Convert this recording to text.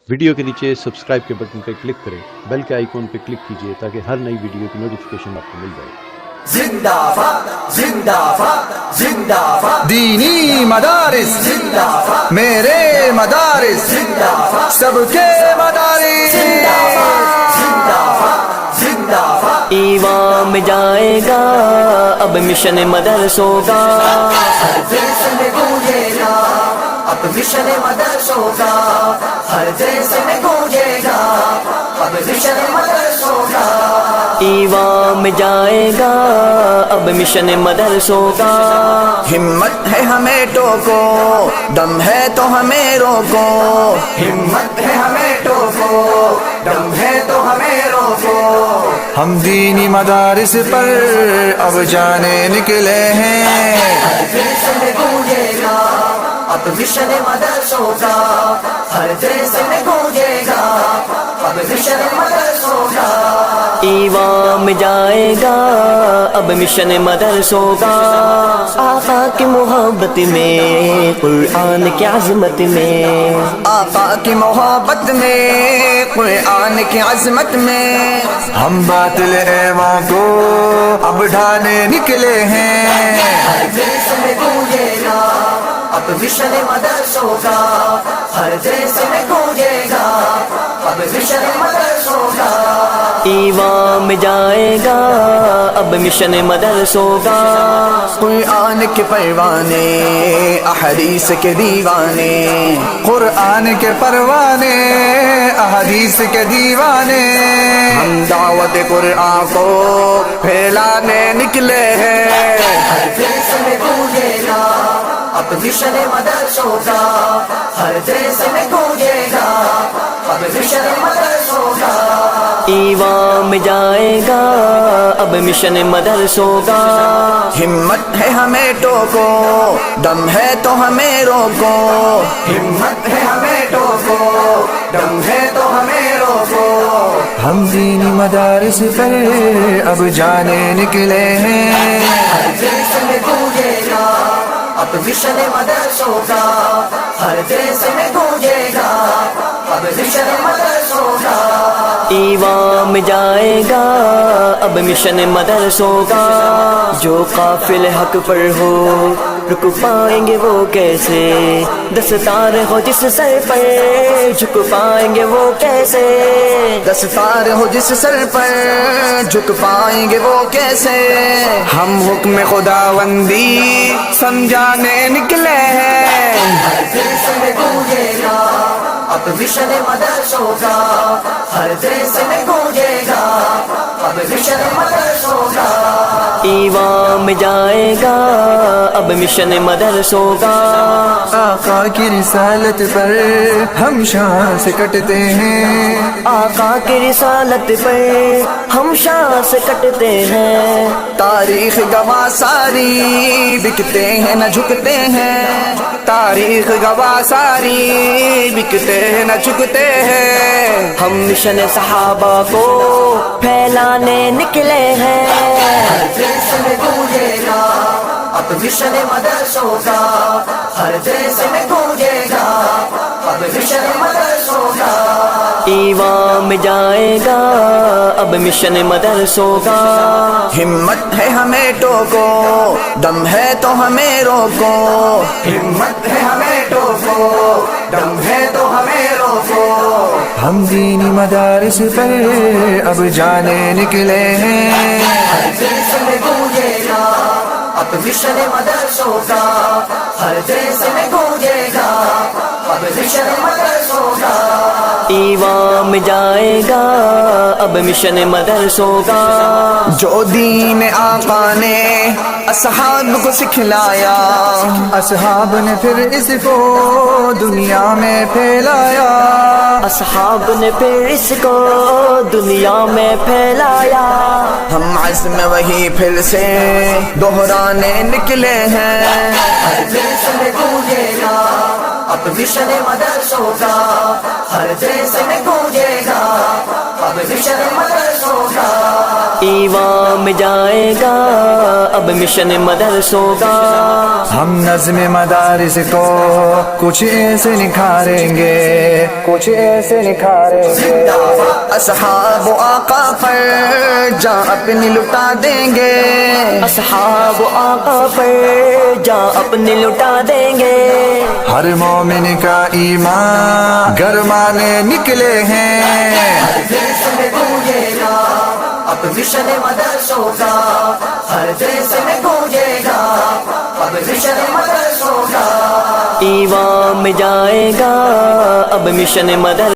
Video کے نیچے subscribe کے بٹن پہ کلک کریں، بیل کے آئیکن پہ کلک کیجئے تاکہ ہر نئی ویڈیو کی نوٹیفیکیشن آپ کو مل جائے۔ زندہ باد زندہ باد زندہ باد دینی مدارس زندہ باد میرے مدارس زندہ باد سب کے مدارس زندہ باد زندہ باد زندہ باد ایوان میں جائے گا اب مشن مدرسوں کا، ہر دیس میں گونجے گا اب مشن مدرسوں کا، ہر دیس میں گونجے گا اب مشن مدرسوں کا، ایوان میں جائے گا اب مشن مدرسوں کا، ہمت ہے ہمیں ٹوکو، دم ہے تو ہمیں روکو، ہمت ہے ہمیں ٹوکو، دم ہے تو ہمیں روکو، ہم دینی مدارس پر اب جانے نکلے ہیں، ہر دیس میں گونجے گا اب مشن مدرسوں کا، ہر دیس میں گونجے گا اب مشن مدرسوں کا، ایوان میں جائے گا اب مشن مدرسوں کا، آقا کی محبت میں قرآن کی عظمت میں، آقا کی محبت میں قرآن کی عظمت میں، ہم باطل ایواں کو اب ڈھانے نکلے ہیں، ہر دیس میں گونجے گا اب مشن مدرسوں کا، ہر دیس میں گونجے گا اب مشن مدرسوں کا، ایوان میں جائے گا اب مشن مدرسوں کا، قرآن کے پروانے احادیث کے دیوانے، قرآن کے پروانے احادیث کے دیوانے، ہم دعوت قرآن کو پھیلانے نکلے ہیں، ہر دیس میں گونجے گا اب مشن مدرسوں کا، ہر دیس میں گونجے گا اب مشن مدرسوں کا، ایوان میں جائے گا اب مشن مدرسوں کا، ہمت ہے ہمیں ٹوکو، دم ہے تو ہمیں روکو، ہمت ہے ہمیں ٹوکو، دم ہے تو ہمیں روکو، ہم دینی مدارس پر اب جانے نکلے ہیں، ہر دیس میں گونجے گا اب مشن مدرسوں کا، ہر دیس میں گونجے گا اب مشن مدرسوں کا، ایوان میں جائے گا اب مشن مدرسوں کا، جو قافل حق پر ہو رک پائیں گے وہ کیسے، دستار ہو جس سر پر جھک پائیں گے وہ کیسے، دستار ہو جس سر پر جھک پائیں گے وہ کیسے، ہم حکم خداوندی سمجھانے نکلے ہیں، ہر دیس میں گونجے گا اب مشن مدرسوں کا، ہر دیس میں گونجے گا اب مشن مدرسوں کا، ایوان میں جائے گا اب مشن مدرسوں کا، آقا کی رسالت پر ہم شان سے کٹتے ہیں، آقا کی رسالت پر ہم شان سے کٹتے ہیں، تاریخ گواہ ساری بکتے ہیں نہ جھکتے ہیں، تاریخ گواہ ساری بکتے ہیں نہ جھکتے ہیں، ہم مشن صحابہ کو پھیلانے نکلے ہیں، ہر دیس میں گونجے گا اب مشن مدرسوں کا، ہر دیس میں گونجے گا اب مشن مدرسوں کا، ایوان میں جائے گا اب مشن مدرسوں کا، ہمت ہے ہمیں ٹوکو، دم ہے تو ہمیں روکو، ہمت ہے ہمیں ٹوکو، دم ہے تو ہمیں روکو، ہم دینی مدارس پر اب جانے نکلے ہیں، ہر دیس میں گونجے گا اب مشن مدرسوں کا، ہر دیس میں گونجے گا اب مشن مدرسوں کا، ایوان میں جائے گا اب مشن مدرسوں کا، جو دین آقا نے اصحاب کو سکھلایا، اصحاب نے پھر اس کو دنیا میں پھیلایا، اصحاب نے پھر اس کو دنیا میں پھیلایا، ہم عزم وہی پھر سے دہرانے نکلے ہیں، ہر دیس میں گونجے گا اب مشن مدرسوں کا، ہر دیس میں گونجے گا اب مشن مدرسوں کا، ایوان میں جائے گا اب مشن مدرسوں کا ہم نظم مدارس کو کچھ ایسے نکھاریں گے، کچھ ایسے نکھاریں گے، اصحاب و آقا پر جاں اپنی لٹا دیں گے، اصحاب آقا پر جاں اپنے لٹا دیں گے، ہر مومن کا ایمان گرمانے نکلے ہیں، ہر دیس میں گونجے گا اب مشن مدرسوں کا، ہر دیس میں گونجے گا اب مشن مدرسوں کا، ایوان میں جائے گا اب مشن مدرسوں